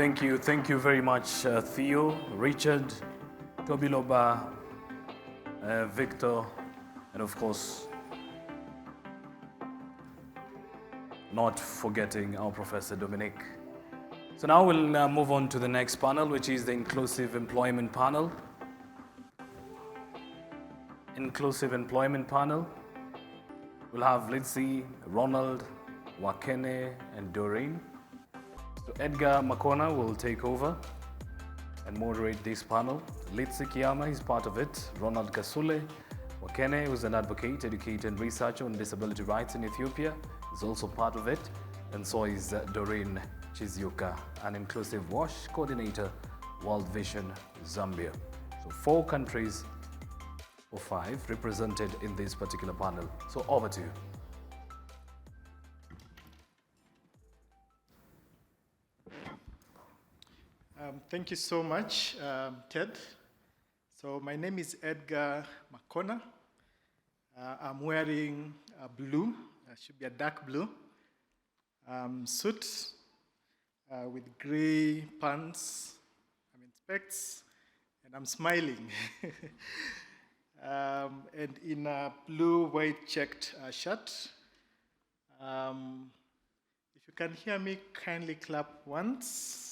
Thank you very much, Theo, Richard, Tobiloba, Victor, and of course, not forgetting our Professor Dominic. So now we'll move on to the next panel, which is the Inclusive Employment Panel. Inclusive Employment Panel. We'll have Lizzie, Ronald, Wakene, and Doreen. So Edgar, Makona will take over and moderate this panel. Lizzie, Kiama is part of it. Ronald, Kasule, Wakene, who's an advocate, educator, and researcher on disability rights in Ethiopia, is also part of it. And so is Doreen, Chizyuka, an inclusive WASH coordinator, World Vision, Zambia. So 4 countries or 5 represented in this particular panel. So over to you. Thank you so much, Ted. So my name is Edgar Makona. I'm wearing a blue, should be a dark blue, suit with gray pants, specs, and I'm smiling. And in a blue, white checked shirt. If you can hear me, kindly clap once.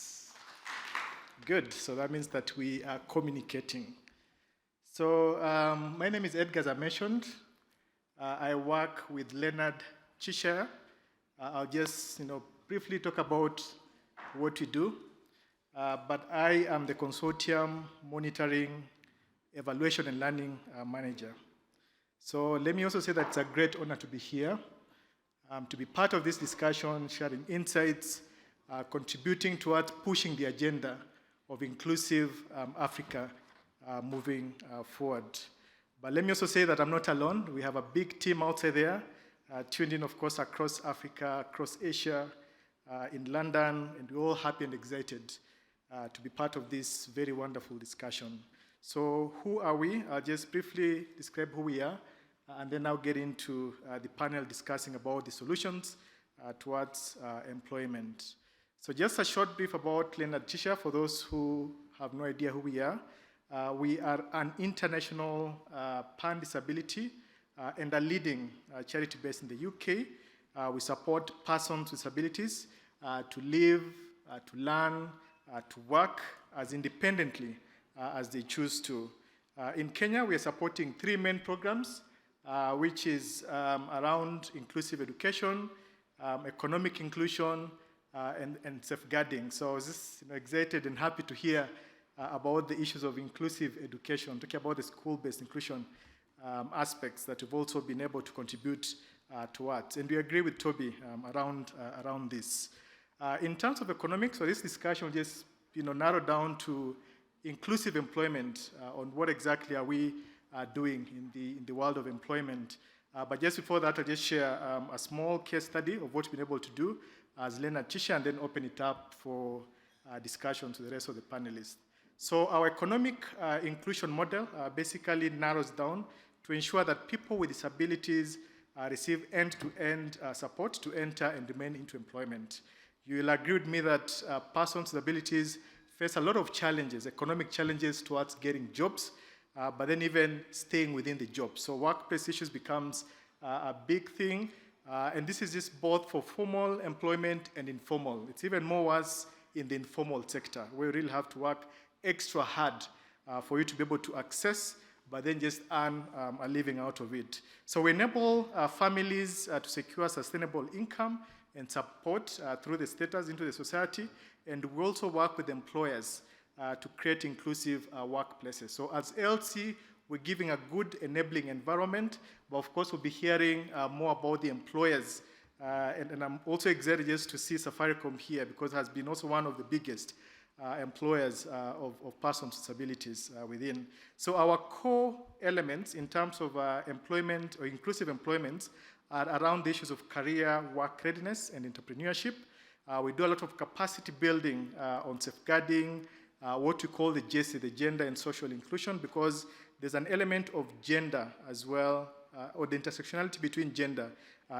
Good, so that means that we are communicating. So my name is Edgar, as I mentioned. I work with Leonard Chisha. I'll just briefly talk about what we do. But I am the consortium monitoring, evaluation, and learning manager. So let me also say that it's a great honor to be here, to be part of this discussion, sharing insights, contributing towards pushing the agenda of inclusive Africa moving forward. But let me also say that I'm not alone. We have a big team outside there, tuned in, of course, across Africa, across Asia, in London, and we're all happy and excited to be part of this very wonderful discussion. So who are we? I'll just briefly describe who we are, and then I'll get into the panel discussing about the solutions towards employment. So just a short brief about Leonard Chisha for those who have no idea who we are. We are an international pan-disability and a leading charity based in the UK. We support persons with disabilities to live, to learn, to work as independently as they choose to. In Kenya, we are supporting 3 main programs, which is around inclusive education, economic inclusion, and safeguarding. So I was just excited and happy to hear about the issues of inclusive education, talking about the school-based inclusion aspects that we've also been able to contribute towards. And we agree with Toby around this. In terms of economics, so this discussion will just narrow down to inclusive employment, on what exactly are we doing in the world of employment. But just before that, I'll just share a small case study of what we've been able to do as Leonard Chisha, and then open it up for discussion to the rest of the panelists. So our economic inclusion model basically narrows down to ensure that people with disabilities receive end-to-end support to enter and remain into employment. You will agree with me that persons with disabilities face a lot of challenges, economic challenges towards getting jobs, but then even staying within the job. So workplace issues becomes a big thing. And this is just both for formal employment and informal. It's even more worse in the informal sector, where you really have to work extra hard for you to be able to access, but then just earn a living out of it. So we enable families to secure sustainable income and support through the status into the society, and we also work with employers to create inclusive workplaces. So as LC, we're giving a good enabling environment, but of course we'll be hearing more about the employers. And I'm also excited just to see Safaricom here, because it has been also one of the biggest employers of persons with disabilities within. So our core elements in terms of employment or inclusive employment are around the issues of career, work readiness, and entrepreneurship. We do a lot of capacity building on safeguarding, what we call the GESI, the gender and social inclusion, because there's an element of gender as well, or the intersectionality between gender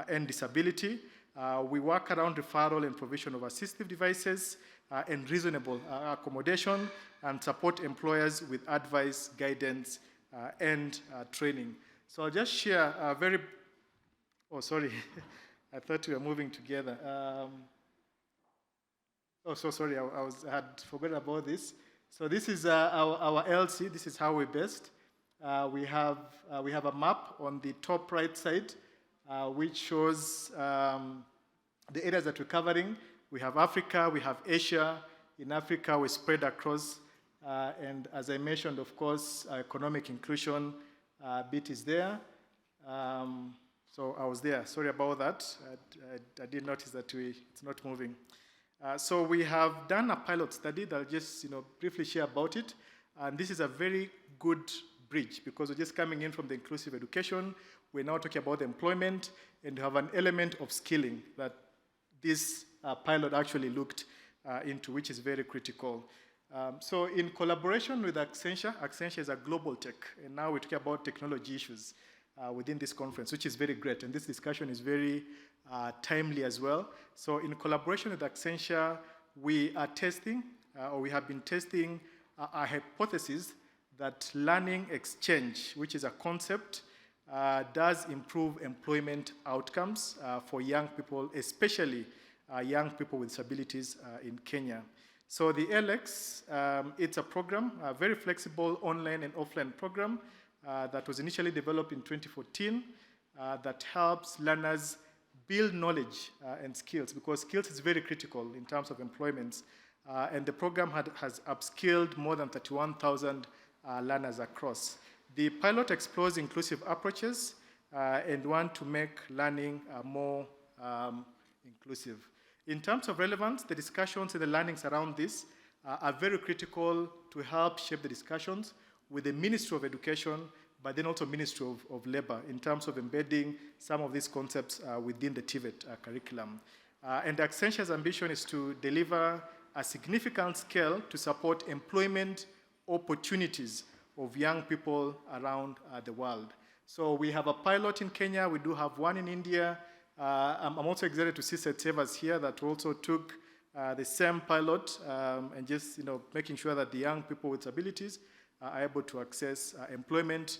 and disability. We work around referral and provision of assistive devices. and reasonable accommodation, and support employers with advice, guidance, and training. So I'll just share a very, oh, sorry, I thought we were moving together. Oh, so sorry, I had forgotten about this. So this is our LC. This is how we're based. We have a map on the top right side, which shows the areas that we're covering. We have Africa, we have Asia. In Africa, we're spread across. And as I mentioned, of course, economic inclusion bit is there. So I was there. Sorry about that. I did notice that it's not moving. So we have done a pilot study that I'll just briefly share about it. And this is a very good bridge because we're just coming in from the inclusive education. We're now talking about employment, and we have an element of skilling that this pilot actually looked into, which is very critical. So in collaboration with Accenture is a global tech, and now we're talking about technology issues within this conference, which is very great, and this discussion is very timely as well. So in collaboration with Accenture, we are testing, or we have been testing a hypothesis that learning exchange, which is a concept, does improve employment outcomes for young people, especially young people with disabilities in Kenya. So the LX, it's a program, a very flexible online and offline program that was initially developed in 2014 that helps learners build knowledge and skills, because skills is very critical in terms of employment. And the program has upskilled more than 31,000 learners across. The pilot explores inclusive approaches and want to make learning more inclusive. In terms of relevance, the discussions and the learnings around this are very critical to help shape the discussions with the Ministry of Education, but then also Ministry of Labor in terms of embedding some of these concepts within the TVET curriculum. And Accenture's ambition is to deliver a significant scale to support employment opportunities of young people around the world. So we have a pilot in Kenya, we do have one in India. I'm also excited to see St. Savers here that also took the same pilot and just making sure that the young people with disabilities are able to access employment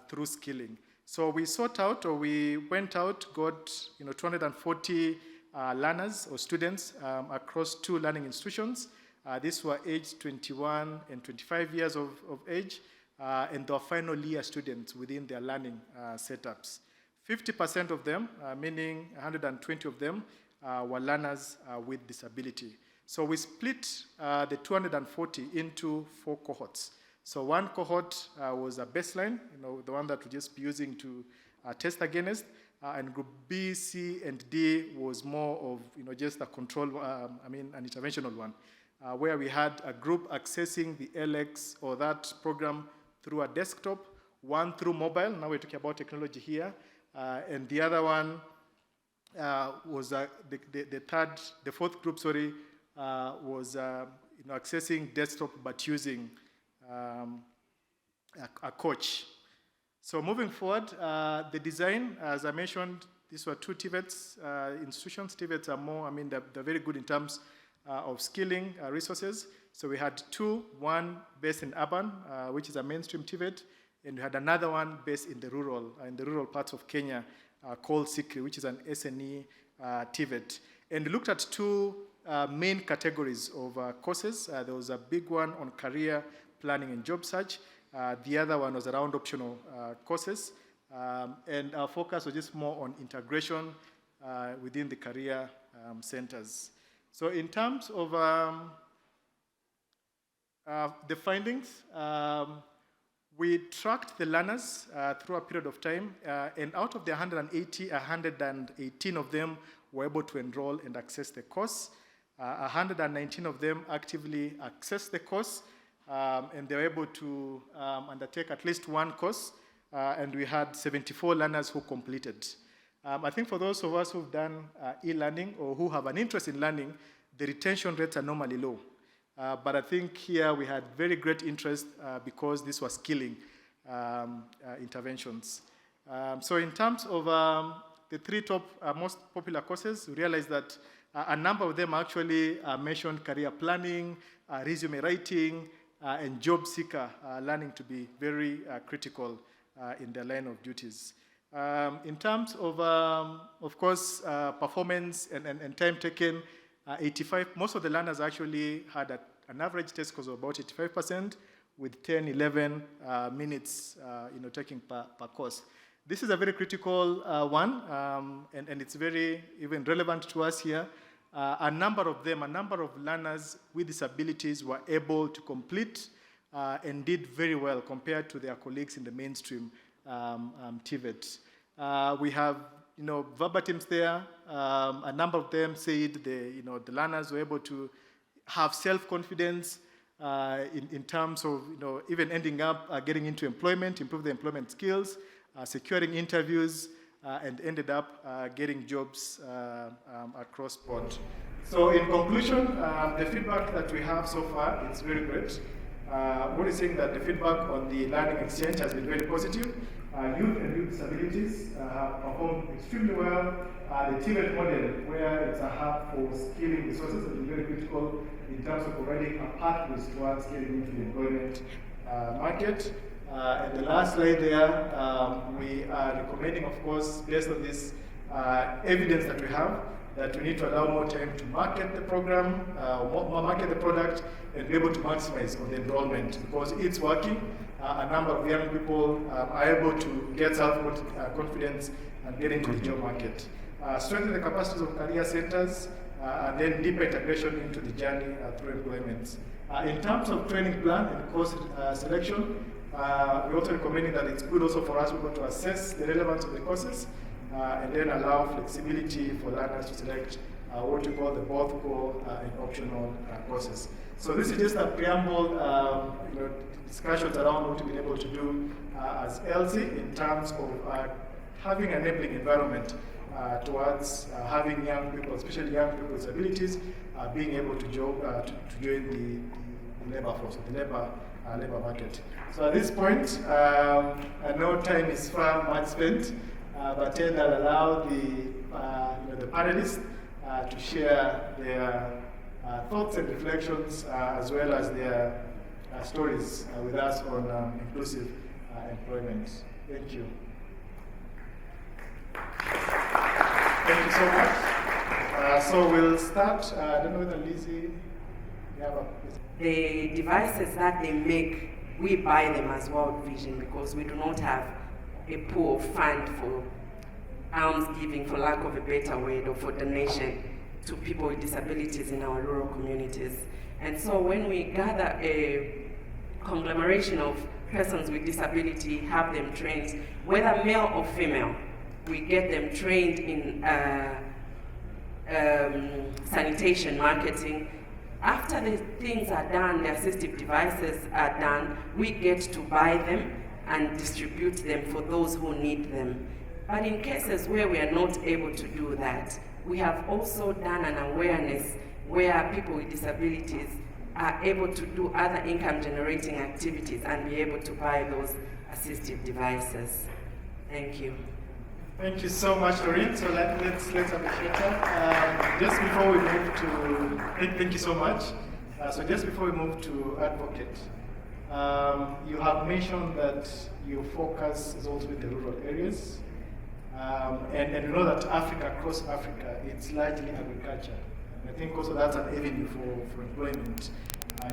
through skilling. So we went out, got 240 learners or students across 2 learning institutions. These were aged 21 and 25 years of age, and they were final year students within their learning setups. 50% of them, meaning 120 of them, were learners with disability. So we split the 240 into 4 cohorts. So one cohort was a baseline, the one that we'll just be using to test against, and group B, C, and D was more of just a control, an interventional one, where we had a group accessing the LX or that program through a desktop, one through mobile. Now we're talking about technology here. And the other one was the fourth group, was accessing desktop but using a coach. So moving forward, the design, as I mentioned, these were 2 TVETs institutions. TVETs are more, they're very good in terms of skilling resources. So we had 2, one based in urban, which is a mainstream TVET, and we had another one based in the rural parts of Kenya called Sikri, which is an SNE TVET. And we looked at 2 main categories of courses. There was a big one on career planning and job search. The other one was around optional courses. And our focus was just more on integration within the career centers. So in terms of the findings, we tracked the learners through a period of time, and out of the 180, 118 of them were able to enroll and access the course. 119 of them actively accessed the course, and they were able to undertake at least one course, and we had 74 learners who completed. I think for those of us who've done e-learning or who have an interest in learning, the retention rates are normally low. But I think here we had very great interest because this was skilling interventions. So in terms of the 3 top most popular courses, we realized that A number of them actually mentioned career planning, resume writing, and job seeker learning to be very critical in their line of duties. In terms of course, performance and time taken, 85, most of the learners actually had an average test score of about 85%, with 10, 11 minutes taking per course. This is a very critical one, and it's very even relevant to us here. A number of learners with disabilities were able to complete and did very well compared to their colleagues in the mainstream TVET. We have verbatims there. A number of them said the learners were able to have self-confidence in terms of even ending up getting into employment, improve their employment skills, securing interviews, and ended up getting jobs across board. So in conclusion, the feedback that we have so far is very great. What is saying that the feedback on the learning exchange has been very positive. Youth and youth disabilities have performed extremely well. The TVET model, where it's a hub for skilling resources, has been very critical in terms of providing a pathways towards getting into the employment market. And the last slide there, we are recommending, of course, based on this evidence that we have, that we need to allow more time to market the program, market the product, and be able to maximize on the enrollment, because it's working. A number of young people are able to get self-confidence and get into the job market. Strengthen the capacities of career centers, and then deeper integration into the journey through employment. In terms of training plan and course selection, we're also recommending that it's good also for us to assess the relevance of the courses and then allow flexibility for learners to select what we call the both core and optional courses. So this is just a preamble, discussions around what we've been able to do as LC in terms of having an enabling environment towards having young people, especially young people with disabilities, being able to join the labor force, the labor market. So at this point, I know time is far much spent, but then I'll allow the panelists to share their thoughts and reflections as well as their stories with us on inclusive employment. Thank you. Thank you so much. So we'll start. I don't know whether Lizzie, you have the devices that they make, we buy them as World Vision because we do not have a pool of fund for alms giving, for lack of a better word, or for donation to people with disabilities in our rural communities. And so when we gather a conglomeration of persons with disability, have them trained, whether male or female, we get them trained in sanitation, marketing. After the things are done, the assistive devices are done, we get to buy them and distribute them for those who need them. But in cases where we are not able to do that, we have also done an awareness where people with disabilities are able to do other income generating activities and be able to buy those assistive devices. Thank you. Thank you so much, Doreen. So let's appreciate her. Just before we move to, thank you so much. So just before we move to Advocate, you have mentioned that your focus is also in the rural areas. And you know that Africa, across Africa, it's largely agriculture. And I think also that's an avenue for employment,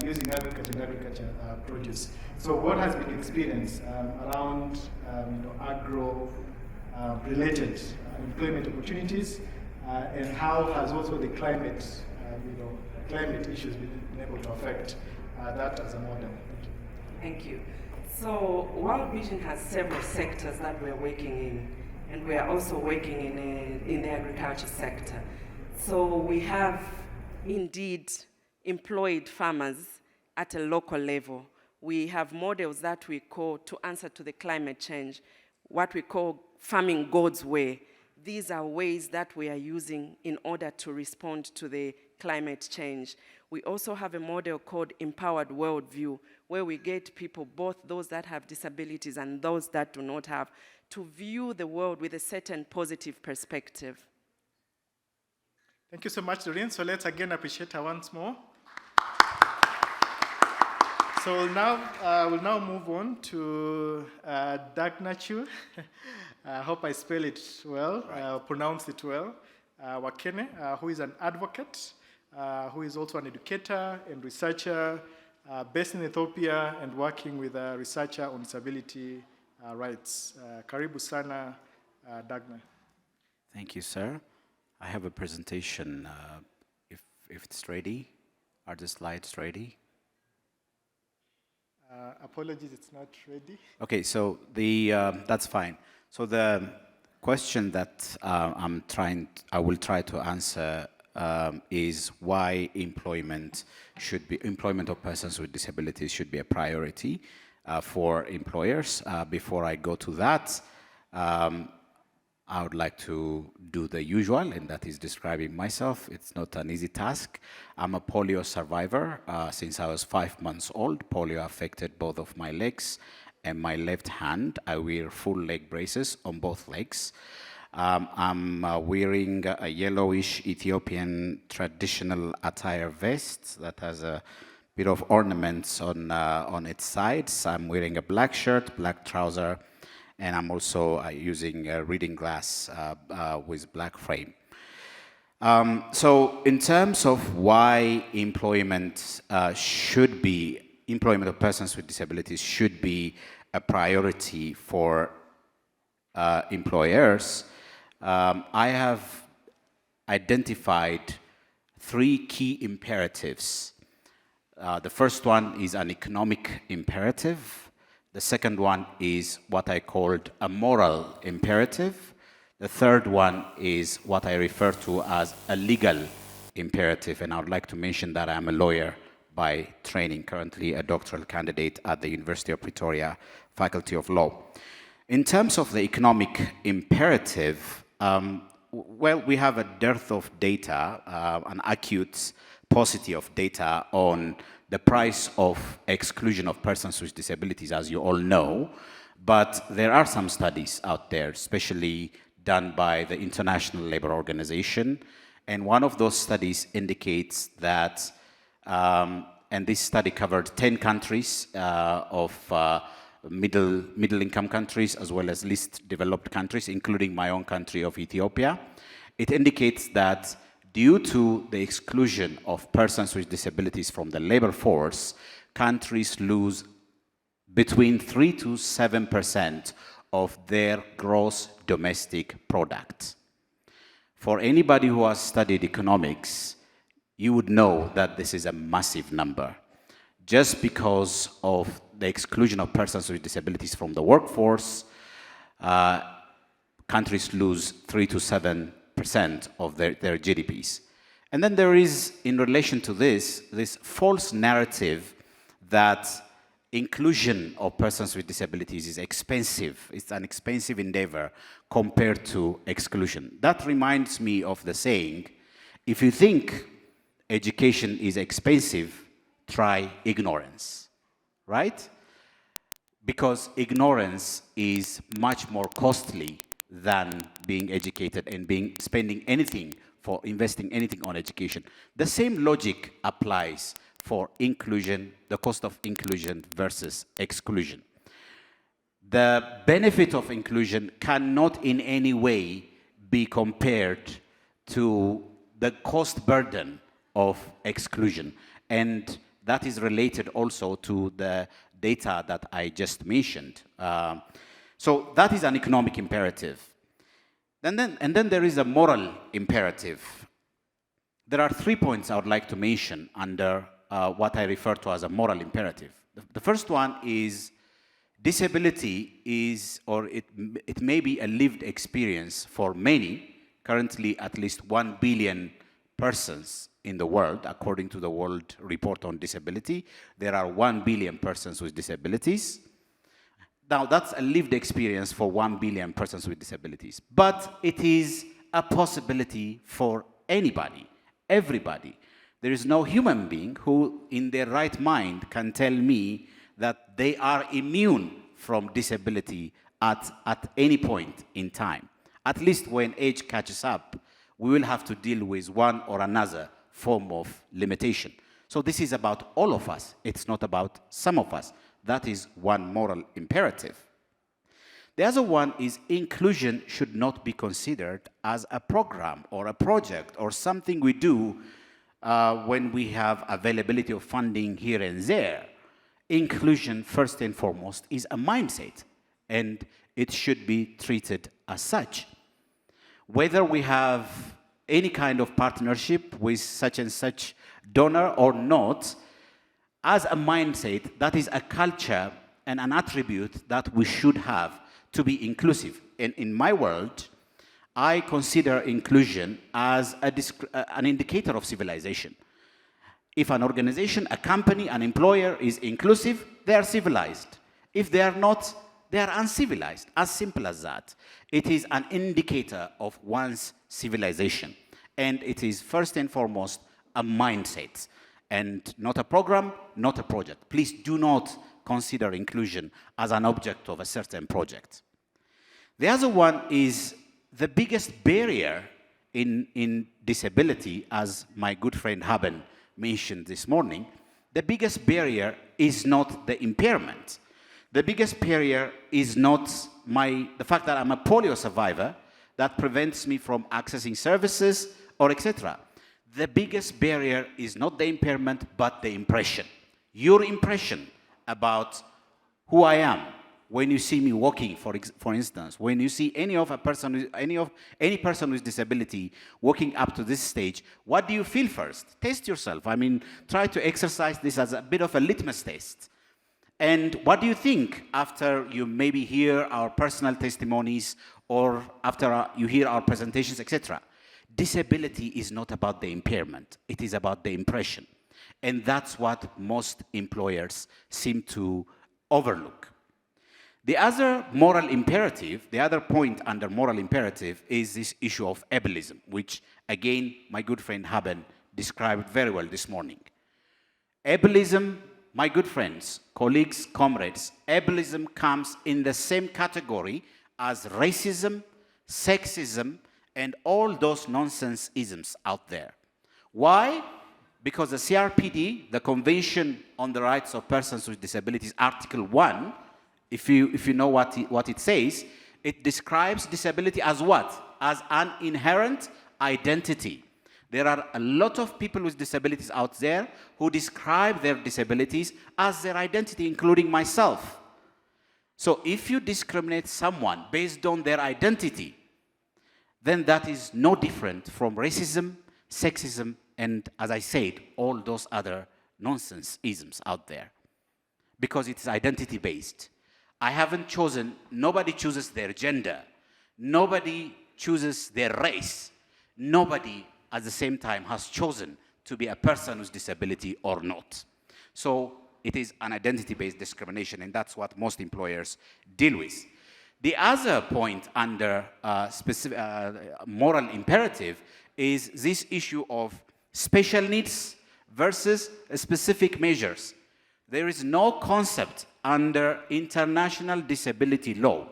using agriculture produce. So what has been experienced around agro related employment opportunities, and how has also the climate issues been able to affect that as a model? Thank you. So World Vision has several sectors that we're working in, and we are also working in the agriculture sector. So we have indeed employed farmers at a local level. We have models that we call, to answer to the climate change, what we call farming God's way. These are ways that we are using in order to respond to the climate change. We also have a model called Empowered Worldview, where we get people, both those that have disabilities and those that do not have, to view the world with a certain positive perspective. Thank you so much, Doreen. So let's again appreciate her once more. So we'll now move on to Dagnachew. I hope I spell it well, pronounce it well. Wakene, who is an advocate, who is also an educator and researcher based in Ethiopia and working with a researcher on disability rights. Karibu sana, Dagna. Thank you, sir. I have a presentation, if it's ready. Are the slides ready? Apologies, it's not ready. Okay, so that's fine. So the question that I will try to answer is why employment of persons with disabilities should be a priority for employers. Before I go to that, I would like to do the usual, and that is describing myself. It's not an easy task. I'm a polio survivor. Since I was 5 months old, polio affected both of my legs and my left hand. I wear full leg braces on both legs. I'm wearing a yellowish Ethiopian traditional attire vest that has a bit of ornaments on its sides. I'm wearing a black shirt, black trouser, and I'm also using a reading glass with black frame. So in terms of why employment of persons with disabilities should be a priority for employers, I have identified 3 key imperatives. The first one is an economic imperative. The second one is what I called a moral imperative. The third one is what I refer to as a legal imperative. And I would like to mention that I'm a lawyer by training, currently a doctoral candidate at the University of Pretoria, Faculty of Law. In terms of the economic imperative, well, we have a dearth of data, an acute paucity of data on the price of exclusion of persons with disabilities, as you all know. But there are some studies out there, especially done by the International Labour Organization. And one of those studies indicates that, and this study covered 10 countries of middle-income countries as well as least developed countries, including my own country of Ethiopia. It indicates that due to the exclusion of persons with disabilities from the labor force, countries lose between 3 to 7% of their gross domestic product. For anybody who has studied economics, you would know that this is a massive number. Just because of the exclusion of persons with disabilities from the workforce, countries lose 3 to 7% of their GDPs. And then there is, in relation to this false narrative that inclusion of persons with disabilities is expensive. It's an expensive endeavor compared to exclusion. That reminds me of the saying, if you think education is expensive, try ignorance, right? Because ignorance is much more costly than being educated and spending anything for investing anything on education. The same logic applies for inclusion, the cost of inclusion versus exclusion. The benefit of inclusion cannot in any way be compared to the cost burden of exclusion. And that is related also to the data that I just mentioned. So that is an economic imperative. And then there is a moral imperative. There are 3 points I would like to mention under what I refer to as a moral imperative. The first one is disability is, or it may be a lived experience for many, currently at least 1 billion persons in the world, according to the World Report on Disability. There are 1 billion persons with disabilities. Now, that's a lived experience for 1 billion persons with disabilities. But it is a possibility for anybody, everybody. There is no human being who, in their right mind, can tell me that they are immune from disability at any point in time. At least when age catches up, we will have to deal with one or another form of limitation. So this is about all of us. It's not about some of us. That is one moral imperative. The other one is inclusion should not be considered as a program or a project or something we do when we have availability of funding here and there. Inclusion, first and foremost, is a mindset, and it should be treated as such. Whether we have any kind of partnership with such and such donor or not, as a mindset, that is a culture and an attribute that we should have to be inclusive. And in my world, I consider inclusion as an indicator of civilization. If an organization, a company, an employer is inclusive, they are civilized. If they are not, they are uncivilized. As simple as that. It is an indicator of one's civilization. And it is first and foremost a mindset. And not a program, not a project. Please do not consider inclusion as an object of a certain project. The other one is the biggest barrier in disability, as my good friend Haben mentioned this morning. The biggest barrier is not the impairment. The biggest barrier is not the fact that I'm a polio survivor that prevents me from accessing services or etc. The biggest barrier is not the impairment, but the impression. Your impression about who I am when you see me walking, for instance, when you see any person with disability walking up to this stage, what do you feel first? Test yourself. I mean, try to exercise this as a bit of a litmus test. And what do you think after you maybe hear our personal testimonies or after you hear our presentations, etc.? Disability is not about the impairment. It is about the impression. And that's what most employers seem to overlook. The other moral imperative, the other point under moral imperative is this issue of ableism, which, again, my good friend Haben described very well this morning. Ableism, my good friends, colleagues, comrades, ableism comes in the same category as racism, sexism, and all those nonsense isms out there. Why? Because the Crpd, the Convention on the Rights of Persons with Disabilities, Article 1, if you know what it says, it describes disability as what? As an inherent identity. There are a lot of people with disabilities out there who describe their disabilities as their identity, including myself. So if you discriminate someone based on their identity, then that is no different from racism, sexism, and, as I said, all those other nonsense isms out there. Because it's identity-based. I haven't chosen, nobody chooses their gender. Nobody chooses their race. Nobody, at the same time, has chosen to be a person with disability or not. So it is an identity-based discrimination, and that's what most employers deal with. The other point under moral imperative is this issue of special needs versus specific measures. There is no concept under international disability law,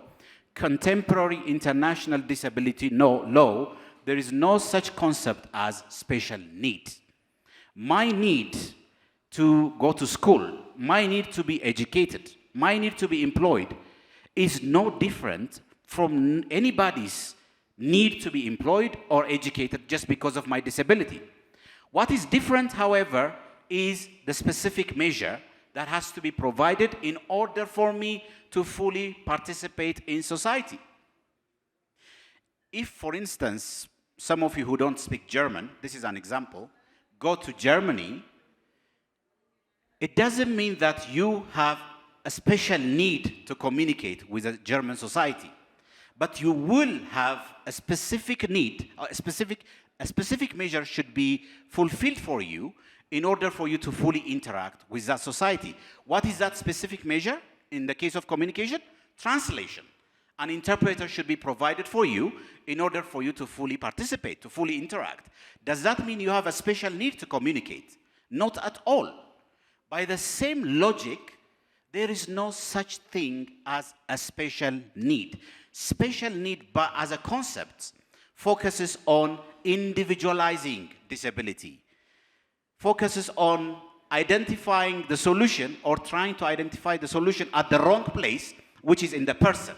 contemporary international disability law, there is no such concept as special need. My need to go to school, my need to be educated, my need to be employed is no different from anybody's need to be employed or educated just because of my disability. What is different, however, is the specific measure that has to be provided in order for me to fully participate in society. If, for instance, some of you who don't speak German, this is an example, go to Germany, it doesn't mean that you have a special need to communicate with the German society, but you will have a specific need, a specific measure should be fulfilled for you in order for you to fully interact with that society. What is that specific measure? In the case of communication, translation. An interpreter should be provided for you in order for you to fully participate, to fully interact. Does that mean you have a special need to communicate? Not at all. By the same logic, there is no such thing as a special need. Special need, but as a concept, focuses on individualizing disability, focuses on identifying the solution or trying to identify the solution at the wrong place, which is in the person.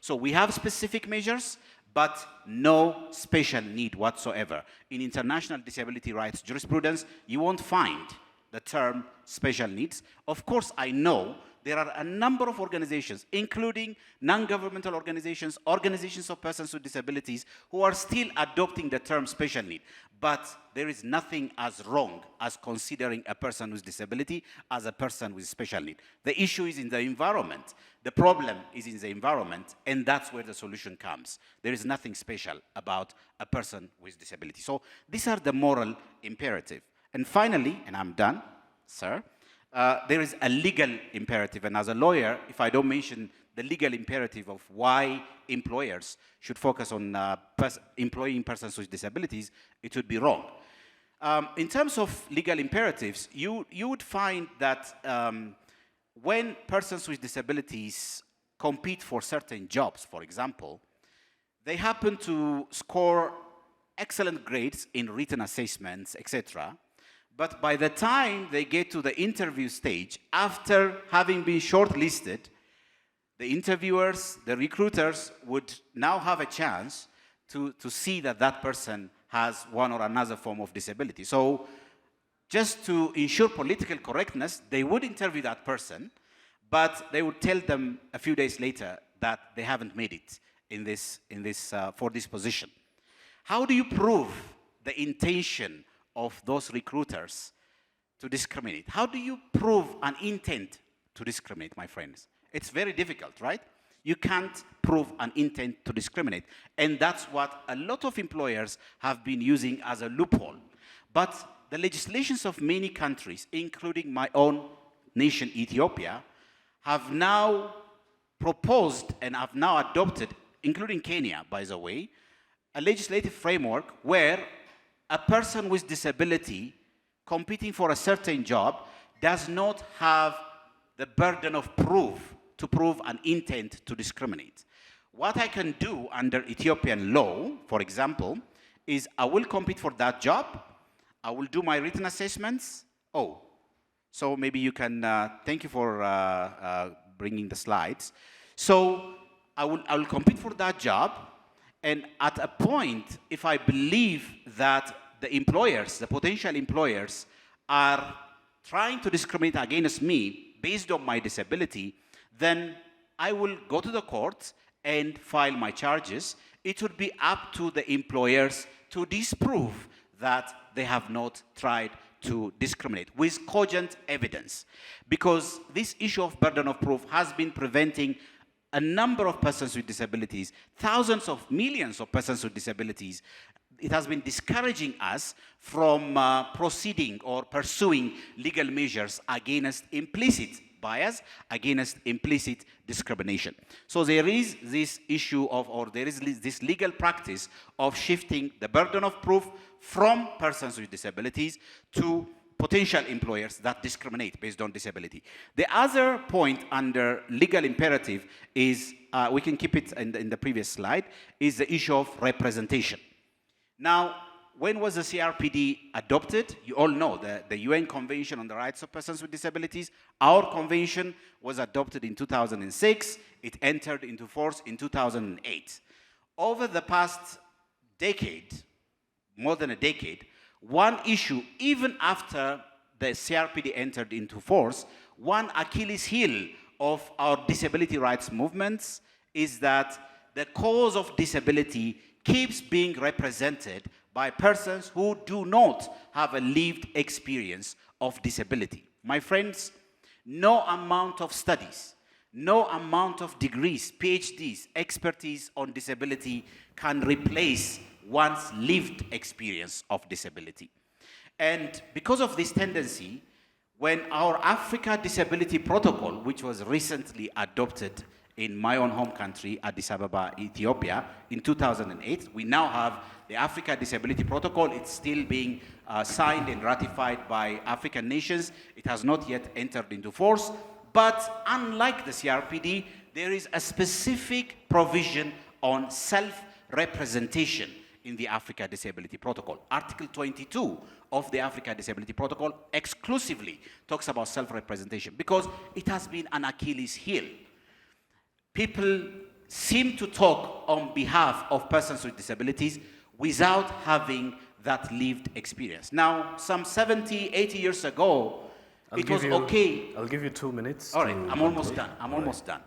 So we have specific measures, but no special need whatsoever. In international disability rights jurisprudence, you won't find the term special needs. Of course, I know there are a number of organizations, including non-governmental organizations, organizations of persons with disabilities, who are still adopting the term special need. But there is nothing as wrong as considering a person with disability as a person with special need. The issue is in the environment. The problem is in the environment, and that's where the solution comes. There is nothing special about a person with disability. So these are the moral imperative. And finally, and I'm done, sir, there is a legal imperative. And as a lawyer, if I don't mention the legal imperative of why employers should focus on employing persons with disabilities, it would be wrong. In terms of legal imperatives, you would find that when persons with disabilities compete for certain jobs, for example, they happen to score excellent grades in written assessments, etc. But by the time they get to the interview stage, after having been shortlisted, the interviewers, the recruiters would now have a chance to see that that person has one or another form of disability. So just to ensure political correctness, they would interview that person, but they would tell them a few days later that they haven't made it for this position. How do you prove the intention of those recruiters to discriminate? How do you prove an intent to discriminate, my friends? It's very difficult, right? You can't prove an intent to discriminate. And that's what a lot of employers have been using as a loophole. But the legislations of many countries, including my own nation, Ethiopia, have now proposed and have now adopted, including Kenya, by the way, a legislative framework where a person with disability competing for a certain job does not have the burden of proof to prove an intent to discriminate. What I can do under Ethiopian law, for example, is I will compete for that job, I will do my written assessments. Oh, so maybe you can, thank you for bringing the slides. So I will compete for that job, and at a point, if I believe that the employers, the potential employers, are trying to discriminate against me based on my disability, then I will go to the court and file my charges. It would be up to the employers to disprove that they have not tried to discriminate with cogent evidence. Because this issue of burden of proof has been preventing a number of persons with disabilities, thousands of millions of persons with disabilities. It has been discouraging us from proceeding or pursuing legal measures against implicit bias, against implicit discrimination. So there is this issue of, or there is this legal practice of shifting the burden of proof from persons with disabilities to potential employers that discriminate based on disability. The other point under legal imperative is, we can keep it in the previous slide, is the issue of representation. Now, when was the Crpd adopted? You all know the UN Convention on the Rights of Persons with Disabilities. Our convention was adopted in 2006. It entered into force in 2008. Over the past decade, more than a decade, one issue, even after the CRPD entered into force, one Achilles heel of our disability rights movements is that the cause of disability keeps being represented by persons who do not have a lived experience of disability. My friends, no amount of studies, no amount of degrees, PhDs, expertise on disability can replace one's lived experience of disability. And because of this tendency, when our Africa Disability Protocol, which was recently adopted in my own home country, Addis Ababa, Ethiopia, in 2008. We now have the Africa Disability Protocol. It's still being signed and ratified by African nations. It has not yet entered into force. But unlike the CRPD, there is a specific provision on self-representation in the Africa Disability Protocol. Article 22 of the Africa Disability Protocol exclusively talks about self-representation because it has been an Achilles heel. People seem to talk on behalf of persons with disabilities without having that lived experience. Now, some 70, 80 years ago, it was okay. I'll give you 2 minutes. All right, I'm almost done. I'm almost done.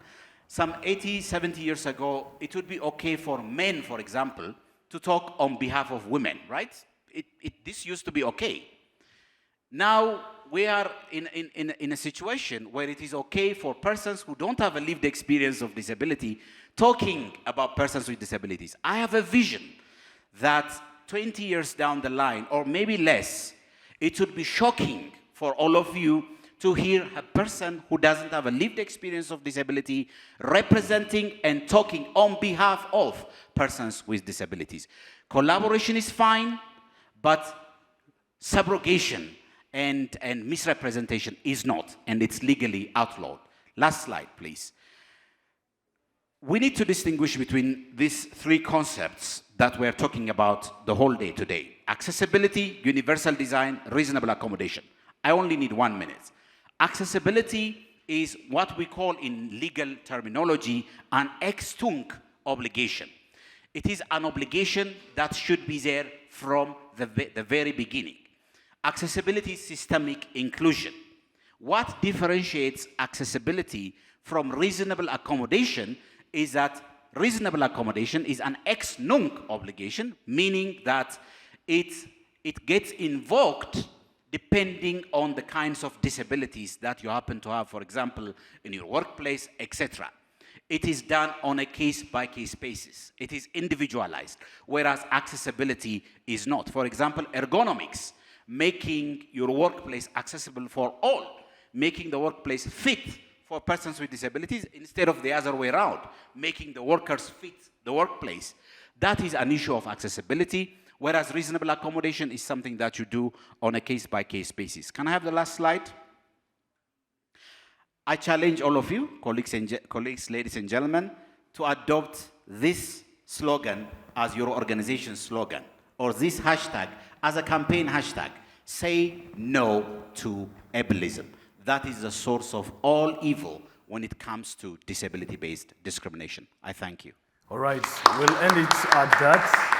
Some 80, 70 years ago, it would be okay for men, for example, to talk on behalf of women, right? This used to be okay. Now, we are in a situation where it is okay for persons who don't have a lived experience of disability talking about persons with disabilities. I have a vision that 20 years down the line, or maybe less, it would be shocking for all of you to hear a person who doesn't have a lived experience of disability representing and talking on behalf of persons with disabilities. Collaboration is fine, but subrogation and misrepresentation is not, and it's legally outlawed. Last slide, please. We need to distinguish between these three concepts that we're talking about the whole day today. Accessibility, universal design, reasonable accommodation. I only need 1 minute. Accessibility is what we call in legal terminology an ex tunc obligation. It is an obligation that should be there from the very beginning. Accessibility is systemic inclusion. What differentiates accessibility from reasonable accommodation is that reasonable accommodation is an ex nunc obligation, meaning that it gets invoked depending on the kinds of disabilities that you happen to have, for example, in your workplace, etc. It is done on a case-by-case basis. It is individualized, whereas accessibility is not. For example, ergonomics, making your workplace accessible for all, making the workplace fit for persons with disabilities instead of the other way around, making the workers fit the workplace. That is an issue of accessibility, whereas reasonable accommodation is something that you do on a case-by-case basis. Can I have the last slide? I challenge all of you, colleagues, ladies and gentlemen, to adopt this slogan as your organization's slogan, or this hashtag as a campaign hashtag. Say no to ableism. That is the source of all evil when it comes to disability-based discrimination. I thank you. All right, we'll end it at that.